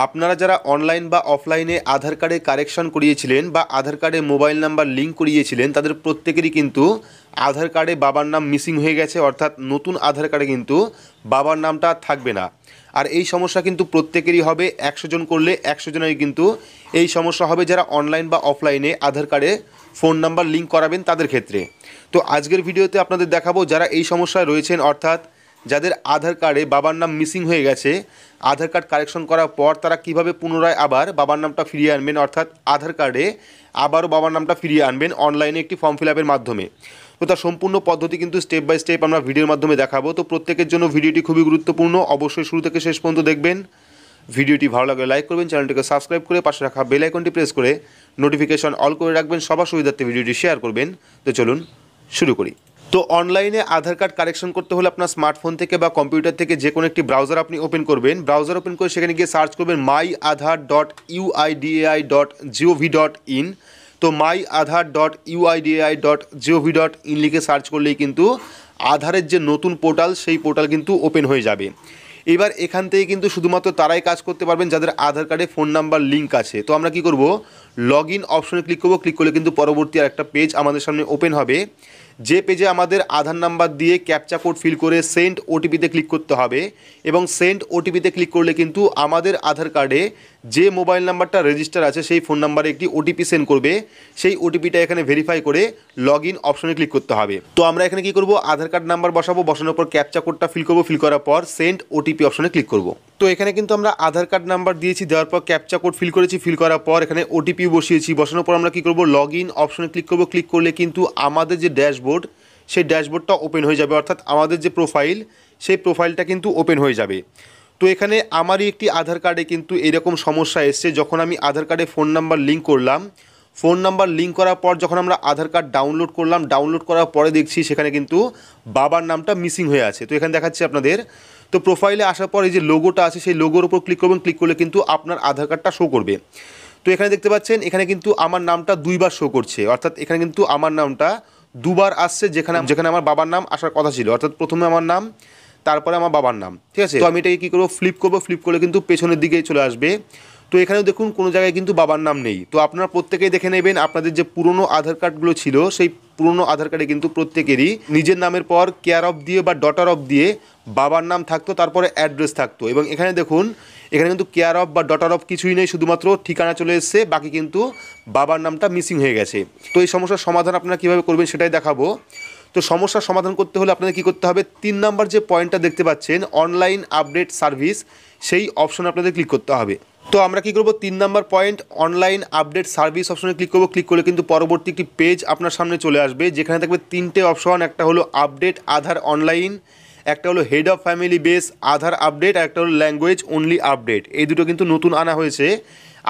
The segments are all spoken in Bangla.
আপনারা যারা অনলাইন বা অফলাইনে আধার কার্ডে কারেকশন করিয়েছিলেন বা আধার কার্ডে মোবাইল নাম্বার লিঙ্ক করিয়েছিলেন তাদের প্রত্যেকেরই কিন্তু আধার কার্ডে বাবার নাম মিসিং হয়ে গেছে, অর্থাৎ নতুন আধার কার্ডে কিন্তু বাবার নামটা থাকবে না। আর এই সমস্যা কিন্তু প্রত্যেকেরই হবে, 100 জন করলে 100 জনেরই কিন্তু এই সমস্যা হবে যারা অনলাইন বা অফলাইনে আধার কার্ডে ফোন নাম্বার লিঙ্ক করাবেন তাদের ক্ষেত্রে। তো আজকের ভিডিওতে আপনাদের দেখাবো যারা এই সমস্যায় রয়েছেন, অর্থাৎ যাদের আধার কার্ডে বাবার নাম মিসিং হয়ে গেছে, আধার কার্ড কারেকশন করার পর তারা কিভাবে পুনরায় আবার বাবার নামটা ফিরিয়ে আনবেন, অর্থাৎ আধার কার্ডে আবারও বাবার নামটা ফিরিয়ে আনবেন অনলাইনে একটি ফর্ম ফিল আপের মাধ্যমে। তো তার সম্পূর্ণ পদ্ধতি কিন্তু স্টেপ বাই স্টেপ আমরা ভিডিওর মাধ্যমে দেখাবো। তো প্রত্যেকের জন্য ভিডিওটি খুবই গুরুত্বপূর্ণ, অবশ্যই শুরু থেকে শেষ পর্যন্ত দেখবেন। ভিডিওটি ভালো লাগলে লাইক করবেন, চ্যানেলটিকে সাবস্ক্রাইব করে পাশে রাখা বেল আইকনটি প্রেস করে নোটিফিকেশন অল করে রাখবেন, সবার সুবিধার্থে ভিডিওটি শেয়ার করবেন। তো চলুন শুরু করি। তো অনলাইনে আধার কার্ড কারেকশন করতে হলে আপনার স্মার্টফোন থেকে বা কম্পিউটার থেকে যে কোনো একটি ব্রাউজার আপনি ওপেন করবেন। ব্রাউজার ওপেন করে সেখানে গিয়ে সার্চ করবেন myAadhar.uidai.gov.in। তো myAadhar.uidai.gov.in লিখে সার্চ করলেই কিন্তু আধারের যে নতুন পোর্টাল সেই পোর্টাল কিন্তু ওপেন হয়ে যাবে। এবার এখান থেকে কিন্তু শুধুমাত্র তারাই কাজ করতে পারবেন যাদের আধার কার্ডে ফোন নাম্বার লিঙ্ক আছে। তো আমরা কি করব, লগ ইন অপশনে ক্লিক করব। ক্লিক করলে কিন্তু পরবর্তী আর একটা পেজ আমাদের সামনে ওপেন হবে, যে পেজে আমাদের আধার নাম্বার দিয়ে ক্যাপচা কোড ফিল করে সেন্ড ওটিপিতে ক্লিক করতে হবে। এবং সেন্ড ওটিপিতে ক্লিক করলে কিন্তু আমাদের আধার কার্ডে যে মোবাইল নাম্বারটা রেজিস্টার আছে সেই ফোন নাম্বারে একটি ওটিপি সেন্ড করবে। সেই ওটিপিটা এখানে ভেরিফাই করে লগ ইন অপশনে ক্লিক করতে হবে। তো আমরা এখানে কি করব, আধার কার্ড নাম্বার বসাবো, বসানোর পর ক্যাপচা কোডটা ফিল করব, ফিল করার পর সেন্ড ওটিপি অপশনে ক্লিক করব। তো এখানে কিন্তু আমরা আধার কার্ড নাম্বার দিয়েছি, দেওয়ার পর ক্যাপচা কোড ফিল করেছি, ফিল করার পর এখানে ওটিপি বসিয়েছি, বসানোর পর আমরা কি করব, লগ ইন অপশনে ক্লিক করব। ক্লিক করলে কিন্তু আমাদের যে ড্যাশবোর্ড সেই ড্যাশবোর্ডটা ওপেন হয়ে যাবে, অর্থাৎ আমাদের যে প্রোফাইল সেই প্রোফাইলটা কিন্তু ওপেন হয়ে যাবে। তো এখানে আমারই একটি আধার কার্ডে কিন্তু এরকম সমস্যা এসছে, যখন আমি আধার কার্ডে ফোন নাম্বার লিঙ্ক করলাম, ফোন নাম্বার লিঙ্ক করার পর যখন আমরা আধার কার্ড ডাউনলোড করলাম, ডাউনলোড করার পরে দেখছি সেখানে কিন্তু বাবার নামটা মিসিং হয়ে আছে। তো এখানে দেখাচ্ছি আপনাদের। তো প্রোফাইলে আসার পর এই যে লোগোটা আছে সেই লোগোর উপর ক্লিক করবেন, ক্লিক করলে কিন্তু আপনার আধার কার্ডটা শো করবে। তো এখানে দেখতে পাচ্ছেন এখানে কিন্তু আমার নামটা দুইবার শো করছে, অর্থাৎ এখানে কিন্তু আমার নামটা দুবার আসছে, যেখানে আমার বাবার নাম আসার কথা ছিল, অর্থাৎ প্রথমে আমার নাম তারপরে আমার বাবার নাম, ঠিক আছে। তো আমি এটাকে কী করবো, ফ্লিপ করবো, ফ্লিপ করলে কিন্তু পেছনের দিকেই চলে আসবে। তো এখানেও দেখুন কোনো জায়গায় কিন্তু বাবার নাম নেই। তো আপনারা প্রত্যেকেই দেখে নেবেন আপনাদের যে পুরনো আধার কার্ডগুলো ছিল সেই পুরনো আধার কার্ডে কিন্তু প্রত্যেকেরই নিজের নামের পর কেয়ার অফ দিয়ে বা ডটার অফ দিয়ে বাবার নাম থাকতো, তারপরে অ্যাড্রেস থাকতো। এবং এখানে দেখুন এখানে কিন্তু কেয়ার অফ বা ডটার অফ কিছুই নেই, শুধুমাত্র ঠিকানা চলে এসছে, বাকি কিন্তু বাবার নামটা মিসিং হয়ে গেছে। তো এই সমস্যার সমাধান আপনারা কীভাবে করবেন সেটাই দেখাবো। তো সমস্যার সমাধান করতে হলে আপনাদের কী করতে হবে, 3 নাম্বার যে পয়েন্টটা দেখতে পাচ্ছেন অনলাইন আপডেট সার্ভিস, সেই অপশনে আপনাদের ক্লিক করতে হবে। তো আমরা কী করবো, 3 number point online update service অপশনে ক্লিক করবো। ক্লিক করলে কিন্তু পরবর্তী একটি পেজ আপনার সামনে চলে আসবে, যেখানে থাকবে 3টে অপশন। একটা হলো আপডেট আধার অনলাইন, একটা হলো head of family base Aadhaar update, আর একটা হলো ল্যাঙ্গুয়েজ অনলি আপডেট। এই দুটো কিন্তু নতুন আনা হয়েছে।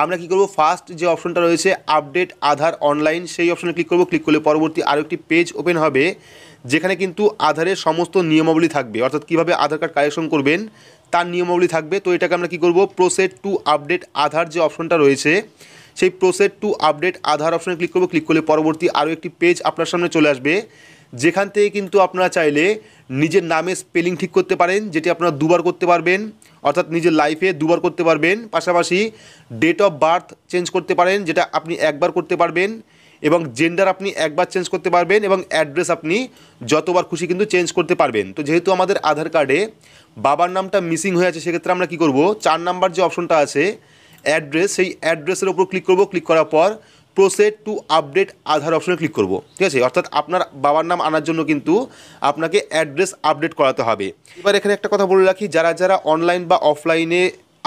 আমরা কী করবো, ফার্স্ট যে অপশনটা রয়েছে আপডেট আধার অনলাইন সেই অপশনে ক্লিক করবো। ক্লিক করলে পরবর্তী আরও একটি পেজ ওপেন হবে, যেখানে কিন্তু আধারের সমস্ত নিয়মাবলী থাকবে, অর্থাৎ কীভাবে আধার কার্ড কালেকশন করবেন তার নিয়মাবলী থাকবে। তো এটাকে আমরা কী করবো, প্রসেড টু আপডেট আধার যে অপশনটা রয়েছে সেই প্রসেড টু আপডেট আধার অপশনে ক্লিক করবো। ক্লিক করলে পরবর্তী আরও একটি পেজ আপনার সামনে চলে আসবে, যেখান থেকে কিন্তু আপনারা চাইলে নিজের নামের স্পেলিং ঠিক করতে পারেন, যেটি আপনারা দুবার করতে পারবেন, অর্থাৎ নিজের লাইফে দুবার করতে পারবেন। পাশাপাশি ডেট অফ বার্থ চেঞ্জ করতে পারেন, যেটা আপনি একবার করতে পারবেন, এবং জেন্ডার আপনি একবার চেঞ্জ করতে পারবেন, এবং অ্যাড্রেস আপনি যতবার খুশি কিন্তু চেঞ্জ করতে পারবেন। তো যেহেতু আমাদের আধার কার্ডে বাবার নামটা মিসিং হয়ে আছে, সেক্ষেত্রে আমরা কী করব, 4 নাম্বার যে অপশনটা আছে অ্যাড্রেস, সেই অ্যাড্রেসের ওপর ক্লিক করব। ক্লিক করার পর প্রসেড টু আপডেট আধার অপশনে ক্লিক করব, ঠিক আছে। অর্থাৎ আপনার বাবার নাম আনার জন্য কিন্তু আপনাকে অ্যাড্রেস আপডেট করাতে হবে। এবার এখানে একটা কথা বলে রাখি, যারা অনলাইন বা অফলাইনে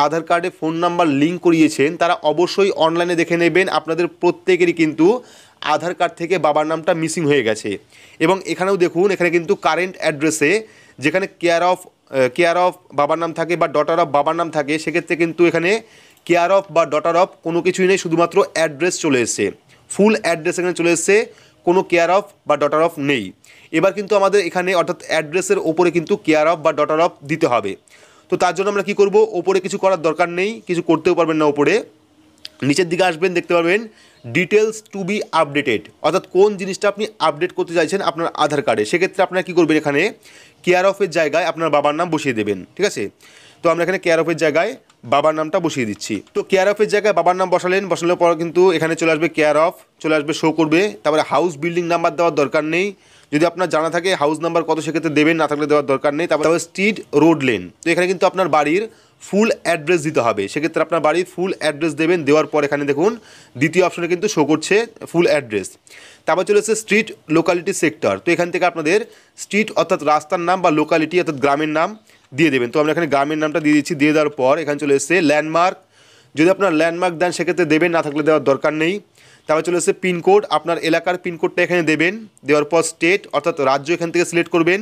আধার কার্ডে ফোন নাম্বার লিঙ্ক করিয়েছেন তারা অবশ্যই অনলাইনে দেখে নেবেন আপনাদের প্রত্যেকেরই কিন্তু আধার কার্ড থেকে বাবার নামটা মিসিং হয়ে গেছে। এবং এখানেও দেখুন এখানে কিন্তু কারেন্ট অ্যাড্রেসে যেখানে কেয়ার অফ বাবার নাম থাকে বা ডটার অফ বাবার নাম থাকে, সেক্ষেত্রে কিন্তু এখানে কেয়ার অফ বা ডটার অফ কোনো কিছুই নেই, শুধুমাত্র অ্যাড্রেস চলে এসছে, ফুল অ্যাড্রেস এখানে চলে এসছে, কোনো কেয়ার অফ বা ডটার অফ নেই। এবার কিন্তু আমাদের এখানে অর্থাৎ অ্যাড্রেসের ওপরে কিন্তু কেয়ার অফ বা ডটার অফ দিতে হবে। তো তার জন্য আমরা কী করব, ওপরে কিছু করার দরকার নেই, কিছু করতেও পারবেন না। ওপরে নিচের দিকে আসবেন, দেখতে পারবেন ডিটেলস টু বি আপডেটেড, অর্থাৎ কোন জিনিসটা আপনি আপডেট করতে চাইছেন আপনার আধার কার্ডে। সেক্ষেত্রে আপনারা কী করবেন, এখানে কেয়ার অফের জায়গায় আপনার বাবার নাম বসিয়ে দেবেন, ঠিক আছে। তো আমরা এখানে কেয়ার অফের জায়গায় বাবার নামটা বসিয়ে দিচ্ছি। তো কেয়ার অফের জায়গায় বাবার নাম বসানোর পর কিন্তু এখানে চলে আসবে কেয়ার অফ, চলে আসবে শো করবে। তারপরে হাউস বিল্ডিং নাম্বার দেওয়ার দরকার নেই, যদি আপনার জানা থাকে হাউস নাম্বার কত সেক্ষেত্রে দেবেন, না থাকলে দেওয়ার দরকার নেই। তারপরে স্ট্রিট, রোড, লেন। তো এখানে কিন্তু আপনার বাড়ির ফুল অ্যাড্রেস দিতে হবে, সেক্ষেত্রে আপনার বাড়ির ফুল অ্যাড্রেস দেবেন। দেওয়ার পর এখানে দেখুন দ্বিতীয় অপশনে কিন্তু শো করছে ফুল অ্যাড্রেস। তারপর চলে এসেছে স্ট্রিট, লোকালিটি, সেক্টর। তো এখান থেকে আপনাদের স্ট্রিট অর্থাৎ রাস্তার নাম বা লোকালিটি অর্থাৎ গ্রামের নাম দিয়ে দেবেন। তো আমরা এখানে গ্রামের নামটা দিয়ে দিচ্ছি। দিয়ে দেওয়ার পর এখানে চলে এসেছে ল্যান্ডমার্ক, যদি আপনার ল্যান্ডমার্ক দেন সেক্ষেত্রে দেবেন, না থাকলে দেওয়ার দরকার নেই। তারপর চলে এসেছে পিনকোড, আপনার এলাকার পিনকোডটা এখানে দেবেন। দেওয়ার পর স্টেট অর্থাৎ রাজ্য এখান থেকে সিলেক্ট করবেন।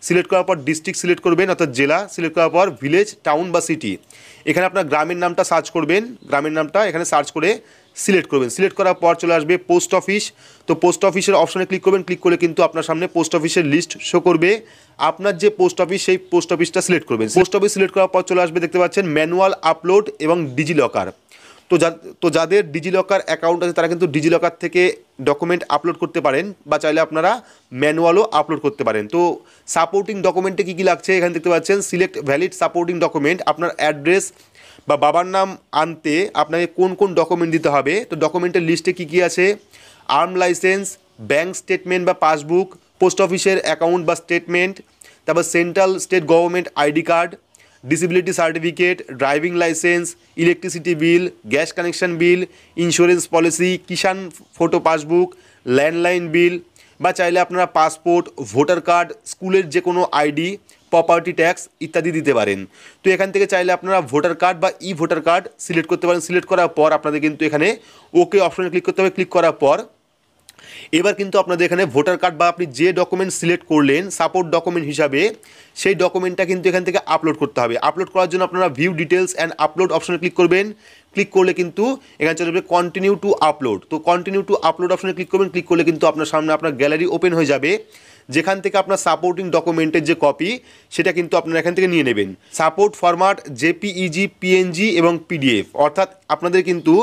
সিলেক্ট করার পর ডিস্ট্রিক্ট সিলেক্ট করবেন অর্থাৎ জেলা। সিলেক্ট করার পর ভিলেজ, টাউন বা সিটি, এখানে আপনার গ্রামের নামটা সার্চ করবেন। গ্রামের নামটা এখানে সার্চ করে সিলেক্ট করবেন। সিলেক্ট করার পর চলে আসবে পোস্ট অফিস। তো পোস্ট অফিসের অপশনে ক্লিক করবেন। ক্লিক করলে কিন্তু আপনার সামনে পোস্ট অফিসের লিস্ট শো করবে। আপনার যে পোস্ট অফিস সেই পোস্ট অফিসটা সিলেক্ট করবেন। পোস্ট অফিস সিলেক্ট করার পর চলে আসবে, দেখতে পাচ্ছেন ম্যানুয়াল আপলোড এবং ডিজিলকার। তো যাদের ডিজিলকার অ্যাকাউন্ট আছে তারা কিন্তু ডিজিলকার থেকে ডকুমেন্ট আপলোড করতে পারেন, বা চাইলে আপনারা ম্যানুয়ালও আপলোড করতে পারেন। তো সাপোর্টিং ডকুমেন্টে কী কী লাগছে এখানে দেখতে পাচ্ছেন, সিলেক্ট ভ্যালিড সাপোর্টিং ডকুমেন্ট। আপনার অ্যাড্রেস বা বাবার নাম আনতে আপনাকে কোন কোন ডকুমেন্ট দিতে হবে, তো ডকুমেন্টের লিস্টে কী কী আছে, আর্ম লাইসেন্স, ব্যাঙ্ক স্টেটমেন্ট বা পাসবুক, পোস্ট অফিসের অ্যাকাউন্ট বা স্টেটমেন্ট, তারপর central state government ID card, disability certificate, driving licence, electricity bill, gas connection bill, insurance policy, Kisan photo passbook, landline bill, বা চাইলে আপনারা পাসপোর্ট, ভোটার কার্ড, স্কুলের যে কোনো আইডি, প্রপার্টি ট্যাক্স ইত্যাদি দিতে পারেন। তো এখান থেকে চাইলে আপনারা ভোটার কার্ড বা ই ভোটার কার্ড সিলেক্ট করতে পারেন। সিলেক্ট করার পর আপনাদের কিন্তু এখানে ওকে অপশনে ক্লিক করতে হবে। ক্লিক করার পর এবার কিন্তু আপনাদের এখানে ভোটার কার্ড বা আপনি যে ডকুমেন্ট সিলেক্ট করলেন সাপোর্ট ডকুমেন্ট হিসাবে, সেই ডকুমেন্টটা কিন্তু এখান থেকে আপলোড করতে হবে। আপলোড করার জন্য আপনারা ভিউ ডিটেলস অ্যান্ড আপলোড অপশনে ক্লিক করবেন। ক্লিক করলে কিন্তু এখানে চলে যাবে কন্টিনিউ টু আপলোড। তো কন্টিনিউ টু আপলোড অপশনে ক্লিক করবেন। ক্লিক করলে কিন্তু আপনার সামনে আপনার গ্যালারি ওপেন হয়ে যাবে, যেখান থেকে আপনার সাপোর্টিং ডকুমেন্টের যে কপি সেটা কিন্তু আপনারা এখান থেকে নিয়ে নেবেন। সাপোর্ট ফরম্যাট জেপিইজি, পিএনজি এবং পিডিএফ, অর্থাৎ আপনাদের কিন্তু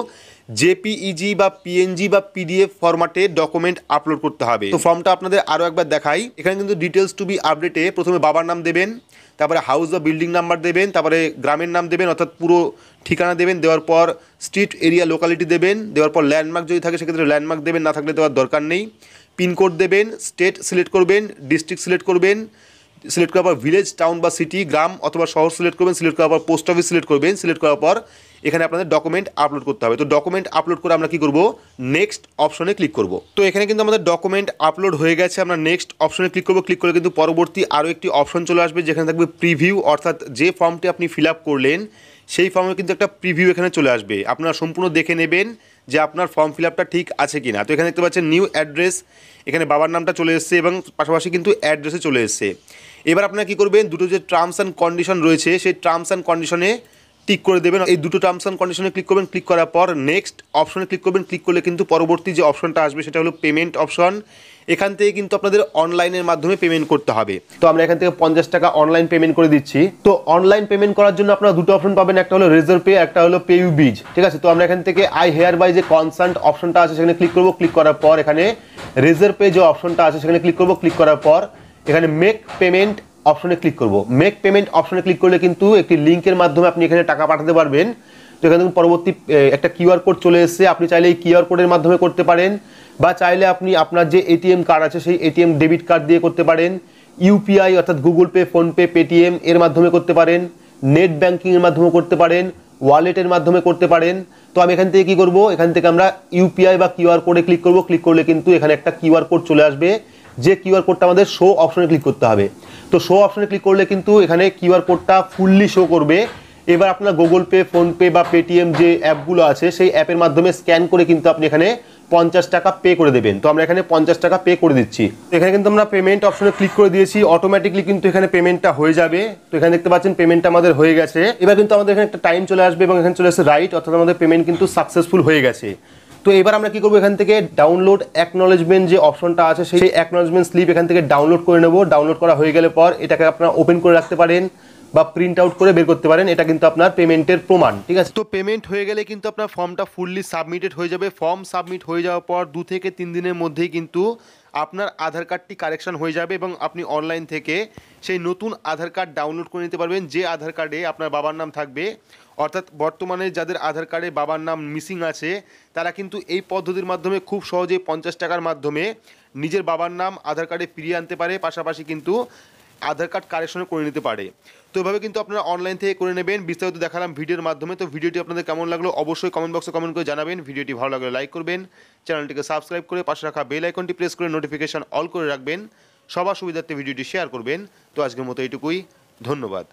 জেপিইজি বা পিএনজি বা পিডিএফ ফরম্যাটে ডকুমেন্ট আপলোড করতে হবে। তো ফর্মটা আপনাদের আরও একবার দেখাই। এখানে কিন্তু ডিটেলস টু বি আপডেটে প্রথমে বাবার নাম দেবেন, তারপরে হাউস বা বিল্ডিং নাম্বার দেবেন, তারপরে গ্রামের নাম দেবেন অর্থাৎ পুরো ঠিকানা দেবেন। দেওয়ার পর স্ট্রিট, এরিয়া, লোকালিটি দেবেন। দেওয়ার পর ল্যান্ডমার্ক যদি থাকে সেক্ষেত্রে ল্যান্ডমার্ক দেবেন, না থাকলে দেওয়ার দরকার নেই। পিনকোড দেবেন, স্টেট সিলেক্ট করবেন, ডিস্ট্রিক্ট সিলেক্ট করবেন। সিলেক্ট করার পর ভিলেজ, টাউন বা সিটি, গ্রাম অথবা শহর সিলেক্ট করবেন। সিলেক্ট করার পর পোস্ট অফিস সিলেক্ট করবেন। সিলেক্ট করার পর এখানে আপনাদের ডকুমেন্ট আপলোড করতে হবে। তো ডকুমেন্ট আপলোড করে আমরা কী করবো, নেক্সট অপশনে ক্লিক করব। তো এখানে কিন্তু আমাদের ডকুমেন্ট আপলোড হয়ে গেছে। আমরা নেক্সট অপশনে ক্লিক করবো। ক্লিক করলে কিন্তু পরবর্তী আরও একটি অপশন চলে আসবে, যেখানে থাকবে প্রিভিউ, অর্থাৎ যে ফর্মটি আপনি ফিল আপ করলেন সেই ফর্মে কিন্তু একটা প্রিভিউ এখানে চলে আসবে। আপনারা সম্পূর্ণ দেখে নেবেন যে আপনার ফর্ম ফিল আপটা ঠিক আছে কি না। তো এখানে দেখতে পাচ্ছেন নিউ অ্যাড্রেস, এখানে বাবার নামটা চলে এসেছে এবং পাশাপাশি কিন্তু অ্যাড্রেসে চলে এসেছে। এবার আপনারা কী করবেন, দুটো যে টার্মস অ্যান্ড কন্ডিশন রয়েছে সেই টার্মস অ্যান্ড কন্ডিশনে টিক করে দেবেন। এই দুটো টার্মস অ্যান্ড কন্ডিশনে ক্লিক করবেন। ক্লিক করার পর নেক্সট অপশনে ক্লিক করবেন। ক্লিক করলে কিন্তু পরবর্তী যে অপশনটা আসবে সেটা হলো পেমেন্ট অপশন। এখান থেকে কিন্তু আপনাদের অনলাইনের মাধ্যমে পেমেন্ট করতে হবে। তো আমরা এখান থেকে 50 টাকা অনলাইন পেমেন্ট করে দিচ্ছি। তো অনলাইন পেমেন্ট করার জন্য আপনারা দুটো অপশন পাবেন, একটা হলো রেজার পে, একটা হলো পে ইউ বিজ। ঠিক আছে, তো আমরা এখান থেকে আই হেয়ার বাই যে কনসার্ট অপশনটা আছে সেখানে ক্লিক করবো। ক্লিক করার পর এখানে রেজার পে যে অপশনটা আছে সেখানে ক্লিক করবো। ক্লিক করার পর এখানে মেক পেমেন্ট অপশনে ক্লিক করব। মেক পেমেন্ট অপশনে ক্লিক করলে কিন্তু একটি লিঙ্কের মাধ্যমে আপনি এখানে টাকা পাঠাতে পারবেন। তো এখানে পরবর্তী একটা কিউআর কোড চলে এসেছে, আপনি চাইলে এই কিউআর কোডের মাধ্যমে করতে পারেন, বা চাইলে আপনি আপনার যে এটিএম কার্ড আছে সেই এটিএম ডেবিট কার্ড দিয়ে করতে পারেন, ইউপিআই অর্থাৎ গুগল পে, ফোনপে, পেটিএম এর মাধ্যমে করতে পারেন, নেট ব্যাঙ্কিংয়ের মাধ্যমে করতে পারেন, ওয়ালেটের মাধ্যমে করতে পারেন। তো আমি এখান থেকে কী করবো, এখান থেকে আমরা ইউপিআই বা কিউআর কোডে ক্লিক করব। ক্লিক করলে কিন্তু এখানে একটা কিউআর কোড চলে আসবে, যে কিউআর কোডটা আমাদের শো অপশনে ক্লিক করতে হবে। তো শো অপশনে ক্লিক করলে কিন্তু এখানে কিউআর কোডটা ফুললি শো করবে। এবার আপনার গুগল পে, ফোনপে বা পেটিএম যে অ্যাপগুলো আছে সেই অ্যাপের মাধ্যমে স্ক্যান করে কিন্তু আপনি এখানে 50 টাকা পে করে দেবেন। তো আমরা এখানে 50 টাকা পে করে দিচ্ছি। এখানে কিন্তু আমরা পেমেন্ট অপশনে ক্লিক করে দিয়েছি, অটোমেটিকলি কিন্তু এখানে পেমেন্টটা হয়ে যাবে। তো এখানে দেখতে পাচ্ছেন পেমেন্টটা আমাদের হয়ে গেছে। এবার কিন্তু আমাদের এখানে একটা টাইম চলে আসবে এবং এখানে চলে আসছে রাইট, অর্থাৎ আমাদের পেমেন্ট কিন্তু সাকসেসফুল হয়ে গেছে। তো এবার আমরা কি করবো, এখান থেকে ডাউনলোড অ্যাকনলেজমেন্ট যে অপশনটা আছে সেই অ্যাকনলেজমেন্ট স্লিপ এখান থেকে ডাউনলোড করে নেব। ডাউনলোড করা হয়ে গেলে পর এটাকে আপনারা ওপেন করে রাখতে পারেন, বা প্রিন্ট আউট করে বের করতে পারেন, এটা কিন্তু আপনার পেমেন্টের প্রমাণ, ঠিক আছে। তো পেমেন্ট হয়ে গেলে কিন্তু আপনার ফর্মটা ফুললি সাবমিটেড হয়ে যাবে। ফর্ম সাবমিট হয়ে যাওয়ার পর 2 থেকে 3 দিনের মধ্যেই কিন্তু আপনার আধার কার্ডটি কারেকশন হয়ে যাবে এবং আপনি অনলাইন থেকে সেই নতুন আধার কার্ড ডাউনলোড করে নিতে পারবেন, যে আধার কার্ডে আপনার বাবার নাম থাকবে। অর্থাৎ বর্তমানে যাদের আধার কার্ডে বাবার নাম মিসিং আছে তারা কিন্তু এই পদ্ধতির মাধ্যমে খুব সহজেই 50 টাকার মাধ্যমে নিজের বাবার নাম আধার কার্ডে ফিরিয়ে আনতে পারে, পাশাপাশি কিন্তু আধার কার্ড কারেকশনও করে নিতে পারে। তো এভাবে কিন্তু আপনারা অনলাইন থেকে করে নেবেন। বিস্তারিত দেখালাম ভিডিওর মাধ্যমে। তো ভিডিওটি আপনাদের কেমন লাগলো অবশ্যই কমেন্ট বক্সে কমেন্ট করে জানাবেন। ভিডিওটি ভালো লাগলে লাইক করবেন, চ্যানেলটিকে সাবস্ক্রাইব করে পাশে রাখা বেল আইকনটি প্রেস করে নোটিফিকেশন অল করে রাখবেন, সবার সুবিধার্থে ভিডিওটি শেয়ার করবেন। তো আজকের মতো এইটুকুই, ধন্যবাদ।